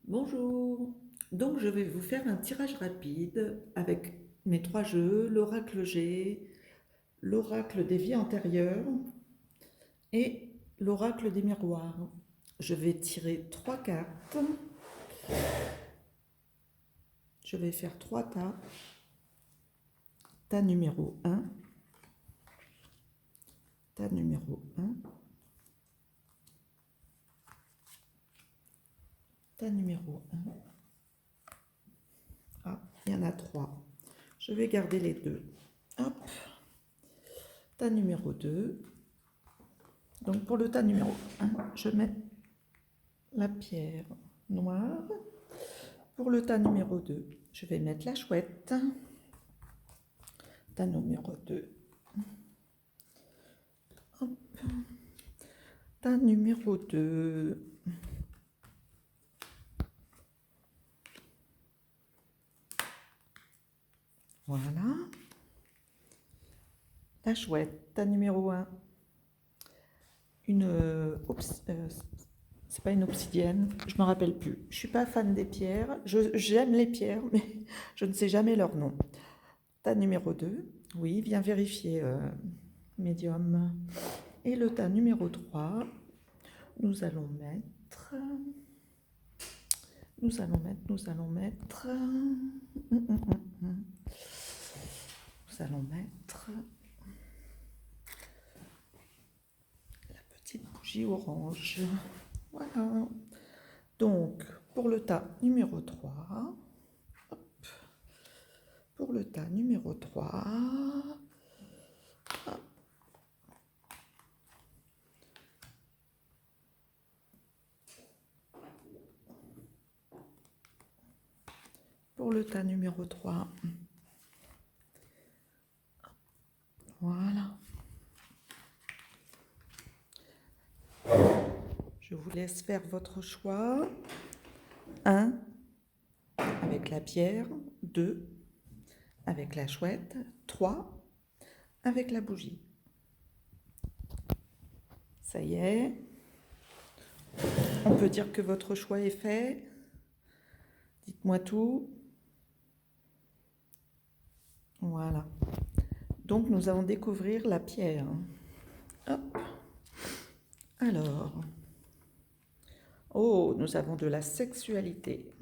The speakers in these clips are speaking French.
Bonjour. Donc, je vais vous faire un tirage rapide avec mes trois jeux, l'oracle G, l'oracle des vies antérieures et l'oracle des miroirs. Je vais tirer trois cartes. Je vais faire trois tas. Tas numéro un, tas numéro un, tas numéro un. Ah, il y en a trois. Je vais garder les deux. Hop. Tas numéro 2. Donc, pour le tas numéro un, je mets la pierre noire. Pour le tas numéro 2, je vais mettre la chouette. Tas numéro 2. Hop. Tas numéro 2. Voilà. La chouette. Tas numéro 1. C'est pas une obsidienne, je me rappelle plus. Je suis pas fan des pierres. J'aime les pierres, mais je ne sais jamais leur nom. Tas numéro 2. Oui, viens vérifier, médium. Et le tas numéro 3, nous allons mettre. Nous allons mettre. Nous allons mettre la petite bougie orange. Voilà. Donc, pour le tas numéro 3, hop, pour le tas numéro 3, hop, pour le tas numéro 3, voilà. Je vous laisse faire votre choix. 1 avec la pierre, 2 avec la chouette, 3 avec la bougie. Ça y est. On peut dire que votre choix est fait. Dites-moi tout. Voilà. Donc, nous allons découvrir la pierre. Hop. Alors. Oh, nous avons de la sexualité.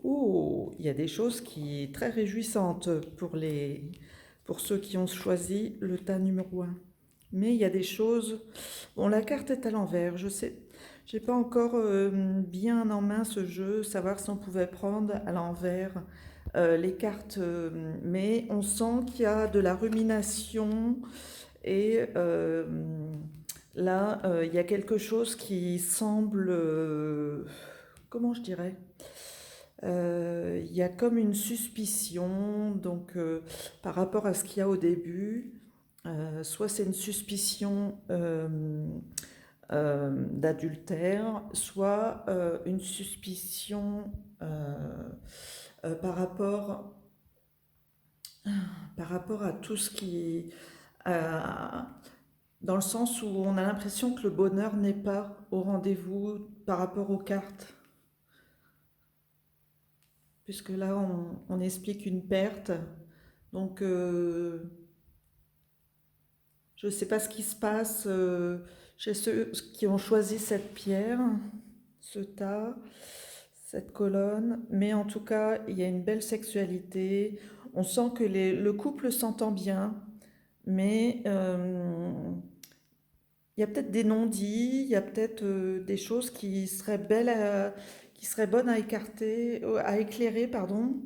Oh, il y a des choses qui sont très réjouissantes pour ceux qui ont choisi le tas numéro 1. Mais il y a des choses... Bon, la carte est à l'envers, je sais... J'ai pas encore bien en main ce jeu, savoir si on pouvait prendre à l'envers les cartes, mais on sent qu'il y a de la rumination et là, il y a quelque chose qui semble, comment je dirais, il y a comme une suspicion, donc par rapport à ce qu'il y a au début, soit c'est une suspicion d'adultère, soit une suspicion par rapport à tout ce qui... dans le sens où on a l'impression que le bonheur n'est pas au rendez-vous par rapport aux cartes. Puisque là, on explique une perte. Donc, je ne sais pas ce qui se passe chez ceux qui ont choisi cette pierre, ce tas, cette colonne. Mais en tout cas, il y a une belle sexualité. On sent que le couple s'entend bien. Mais il y a peut-être des non-dits, il y a peut-être des choses qui seraient qui seraient bonnes à écarter, à éclairer, pardon.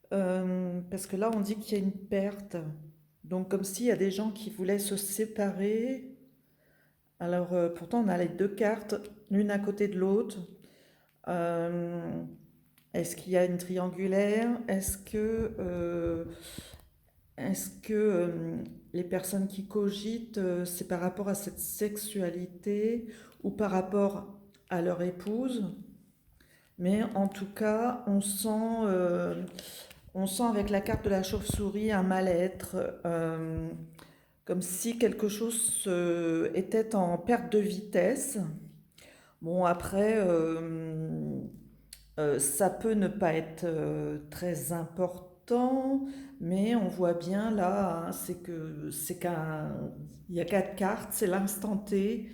Parce que là, on dit qu'il y a une perte. Donc, comme s'il y a des gens qui voulaient se séparer. Alors, pourtant, on a les deux cartes, l'une à côté de l'autre. Euh, Est-ce qu'il y a une triangulaire? Est-ce que les personnes qui cogitent, c'est par rapport à cette sexualité ou par rapport à leur épouse? Mais en tout cas, on sent avec la carte de la chauve-souris un mal-être, comme si quelque chose était en perte de vitesse. Bon, après, ça peut ne pas être très important, mais on voit bien là, hein, il y a quatre cartes, c'est l'instant T,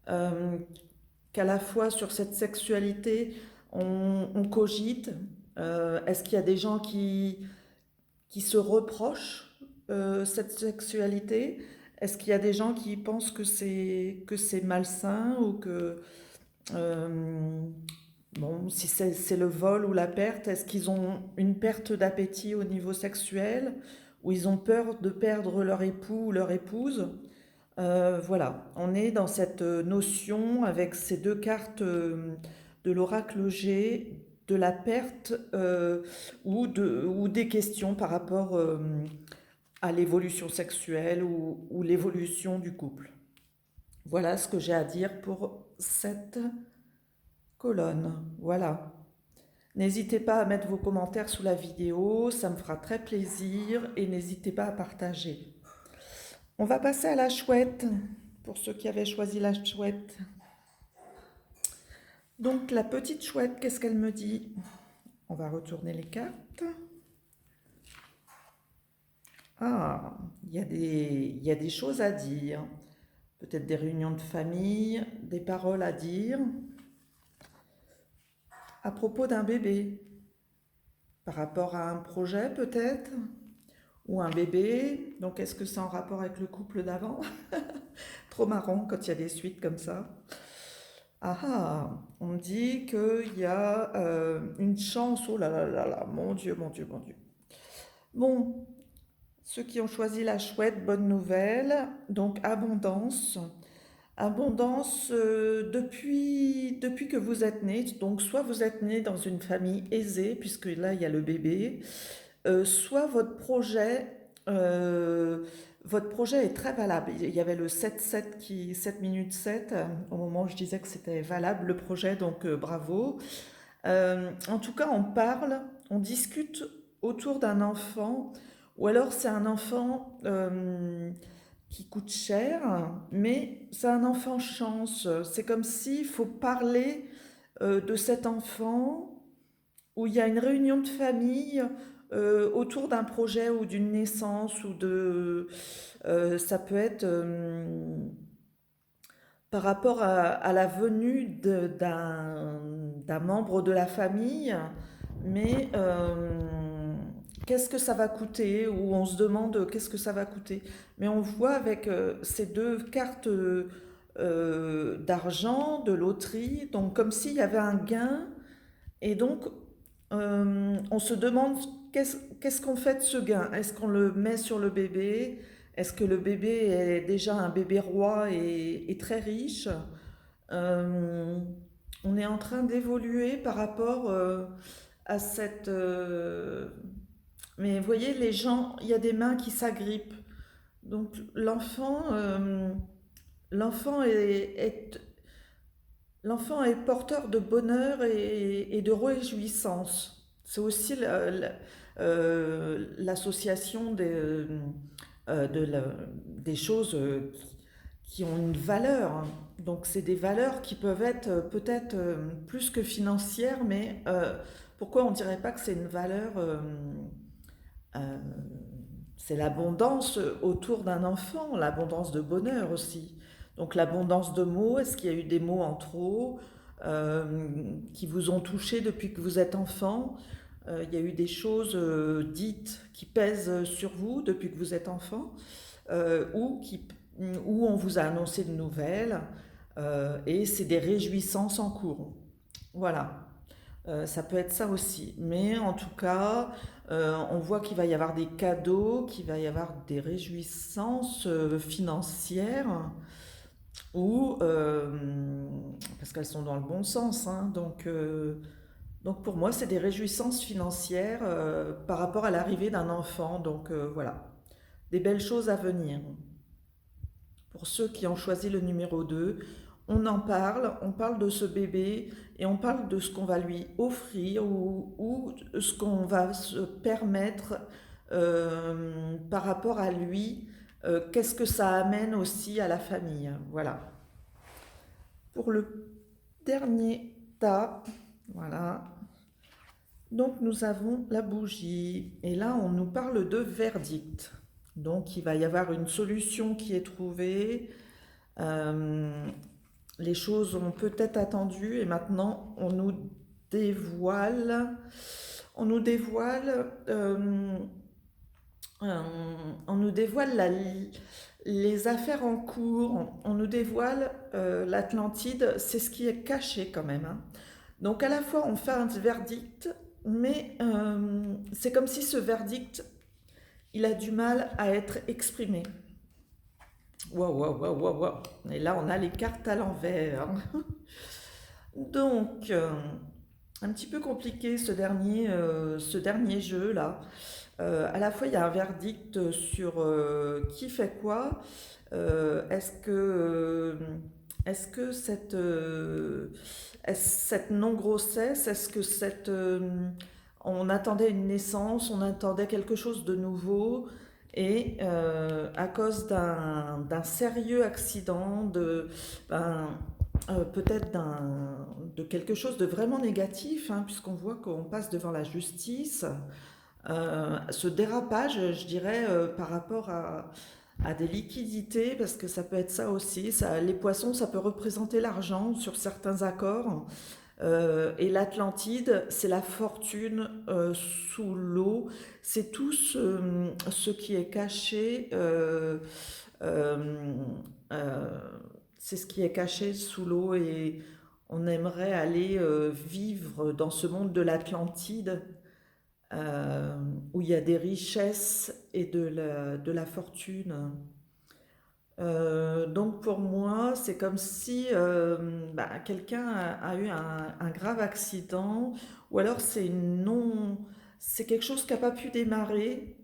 euh, qu'à la fois sur cette sexualité, on cogite. Est-ce qu'il y a des gens qui se reprochent cette sexualité? Est-ce qu'il y a des gens qui pensent que c'est malsain ou que euh, bon, si c'est le vol ou la perte, est-ce qu'ils ont une perte d'appétit au niveau sexuel ou ils ont peur de perdre leur époux ou leur épouse? Voilà, on est dans cette notion avec ces deux cartes de l'oracle G, de la perte ou des questions par rapport à l'évolution sexuelle ou l'évolution du couple. Voilà ce que j'ai à dire pour cette colonne. Voilà. N'hésitez pas à mettre vos commentaires sous la vidéo, ça me fera très plaisir et n'hésitez pas à partager. On va passer à la chouette, pour ceux qui avaient choisi la chouette. Donc la petite chouette, qu'est-ce qu'elle me dit? On va retourner les cartes. Ah, il y a des choses à dire. Peut-être des réunions de famille, des paroles à dire à propos d'un bébé. Par rapport à un projet peut-être, ou un bébé. Donc est-ce que c'est en rapport avec le couple d'avant? Trop marrant quand il y a des suites comme ça. Ah ah, on me dit qu'il y a une chance. Oh là là là là, mon Dieu, mon Dieu, mon Dieu. Bon, ceux qui ont choisi la chouette, bonne nouvelle. Donc abondance. Abondance depuis que vous êtes né. Donc soit vous êtes né dans une famille aisée, puisque là il y a le bébé, soit votre projet est très valable. Il y avait le 7 minutes 7, au moment où je disais que c'était valable le projet, donc bravo. En tout cas, on parle, on discute autour d'un enfant, ou alors c'est un enfant qui coûte cher, mais c'est un enfant chance. C'est comme s'il faut parler de cet enfant où il y a une réunion de famille autour d'un projet ou d'une naissance ou de ça peut être par rapport à la venue d'un membre de la famille, mais qu'est-ce que ça va coûter, ou on se demande qu'est-ce que ça va coûter. Mais on voit avec ces deux cartes d'argent, de loterie, donc comme s'il y avait un gain, et donc on se demande qu'est-ce qu'on fait de ce gain? Est-ce qu'on le met sur le bébé? Est-ce que le bébé est déjà un bébé roi et très riche? Euh, on est en train d'évoluer par rapport à cette... mais vous voyez, les gens, il y a des mains qui s'agrippent. Donc l'enfant l'enfant est porteur de bonheur et de réjouissance. C'est aussi l'association des choses qui ont une valeur, hein. Donc c'est des valeurs qui peuvent être peut-être plus que financières, mais pourquoi on ne dirait pas que c'est une valeur, euh, c'est l'abondance autour d'un enfant, l'abondance de bonheur aussi. Donc l'abondance de mots, est-ce qu'il y a eu des mots en trop qui vous ont touché depuis que vous êtes enfant? Il y a eu des choses dites qui pèsent sur vous depuis que vous êtes enfant, où on vous a annoncé de nouvelles, et c'est des réjouissances en cours. Voilà. Ça peut être ça aussi. Mais en tout cas, on voit qu'il va y avoir des cadeaux, qu'il va y avoir des réjouissances financières, ou parce qu'elles sont dans le bon sens, hein. Donc pour moi, c'est des réjouissances financières par rapport à l'arrivée d'un enfant. Donc voilà, des belles choses à venir. Pour ceux qui ont choisi le numéro 2, on parle de ce bébé et on parle de ce qu'on va lui offrir ou ce qu'on va se permettre par rapport à lui. Qu'est-ce que ça amène aussi à la famille? Voilà. Pour le dernier tas. Voilà. Donc nous avons la bougie. Et là, on nous parle de verdict. Donc il va y avoir une solution qui est trouvée. Euh, les choses ont peut-être attendu et maintenant dévoile, on nous dévoile, euh, on nous dévoile les affaires en cours, on nous dévoile l'Atlantide, c'est ce qui est caché quand même, hein. Donc à la fois on fait un verdict, mais c'est comme si ce verdict, il a du mal à être exprimé. Waouh, waouh, waouh, waouh, waouh. Et là on a les cartes à l'envers. Donc, un petit peu compliqué ce dernier jeu là. À la fois, il y a un verdict sur qui fait quoi. Est-ce que cette non-grossesse, est-ce que on attendait une naissance, on attendait quelque chose de nouveau, et à cause d'un sérieux accident, ben, peut-être de quelque chose de vraiment négatif, hein, puisqu'on voit qu'on passe devant la justice. Ce dérapage, je dirais, par rapport à des liquidités, parce que ça peut être ça aussi. Les poissons, ça peut représenter l'argent sur certains accords. Et l'Atlantide, c'est la fortune sous l'eau. C'est tout ce qui est caché. Euh, euh, c'est ce qui est caché sous l'eau, et on aimerait aller vivre dans ce monde de l'Atlantide, euh, où il y a des richesses et de la fortune. Donc pour moi, c'est comme si quelqu'un a eu un grave accident, ou alors c'est quelque chose qui n'a pas pu démarrer,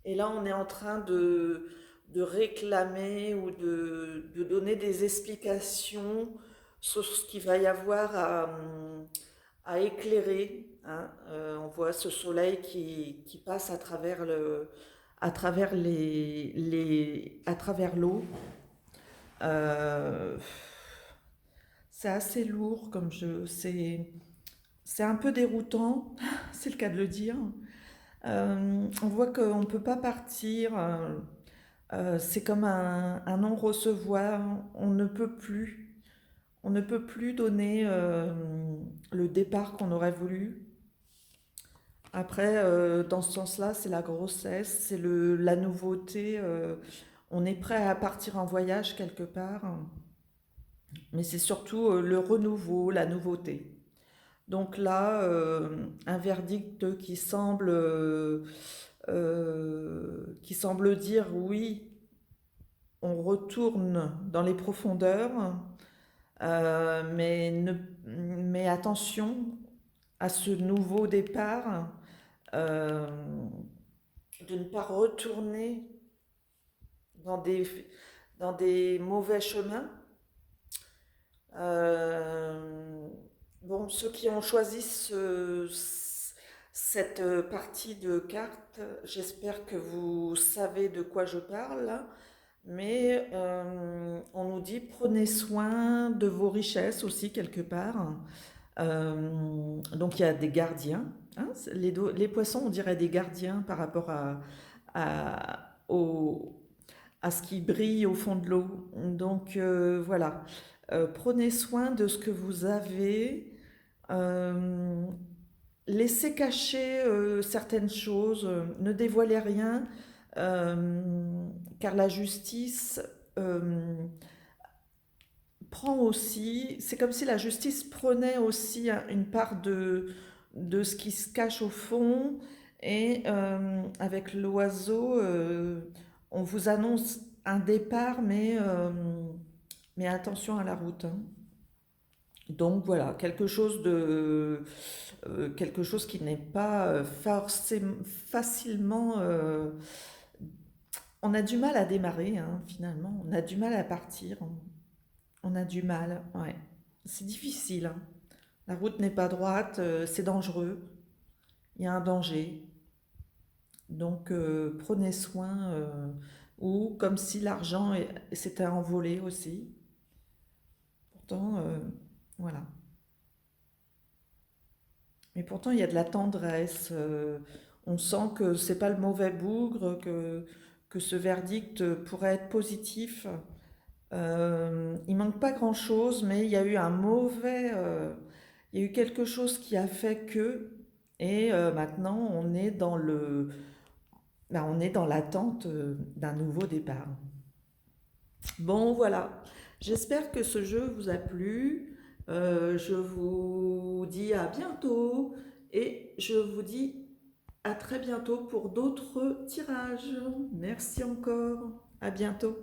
et là on est en train de réclamer ou de donner des explications sur ce qu'il va y avoir à éclairer, hein. On voit ce soleil qui passe à travers à travers l'eau. Euh, c'est assez lourd comme jeu. C'est un peu déroutant, c'est le cas de le dire. On voit qu'on ne peut pas partir. C'est comme un non-recevoir. On ne peut plus donner le départ qu'on aurait voulu. Après, dans ce sens-là, c'est la grossesse, c'est la nouveauté. On est prêt à partir en voyage quelque part, mais c'est surtout le renouveau, la nouveauté. Donc là, un verdict qui semble dire oui, on retourne dans les profondeurs, mais attention à ce nouveau départ, euh, de ne pas retourner dans dans des mauvais chemins. Euh, bon, ceux qui ont choisi cette partie de cartes, j'espère que vous savez de quoi je parle, mais on nous dit prenez soin de vos richesses aussi quelque part. Donc il y a des gardiens, hein, les poissons, on dirait des gardiens par rapport à, au, à ce qui brille au fond de l'eau. Donc voilà. Prenez soin de ce que vous avez. Euh, Laissez cacher certaines choses. Ne dévoilez rien. Car la justice prend aussi. C'est comme si la justice prenait aussi une part de ce qui se cache au fond. Et avec l'oiseau, on vous annonce un départ, mais attention à la route, hein. Donc voilà, quelque chose qui n'est pas forcément facilement. On a du mal à démarrer, hein, finalement. On a du mal à partir. On a du mal, ouais. C'est difficile, hein. La route n'est pas droite, c'est dangereux. Il y a un danger. Donc prenez soin. Ou comme si l'argent s'était envolé aussi. Pourtant, Voilà. Mais pourtant, il y a de la tendresse. On sent que c'est pas le mauvais bougre, que ce verdict pourrait être positif. Il manque pas grand-chose, mais il y a eu il y a eu quelque chose qui a fait que, et maintenant on est on est dans l'attente d'un nouveau départ. Bon, voilà. J'espère que ce jeu vous a plu. Je vous dis à bientôt et je vous dis à très bientôt pour d'autres tirages. Merci encore. À bientôt.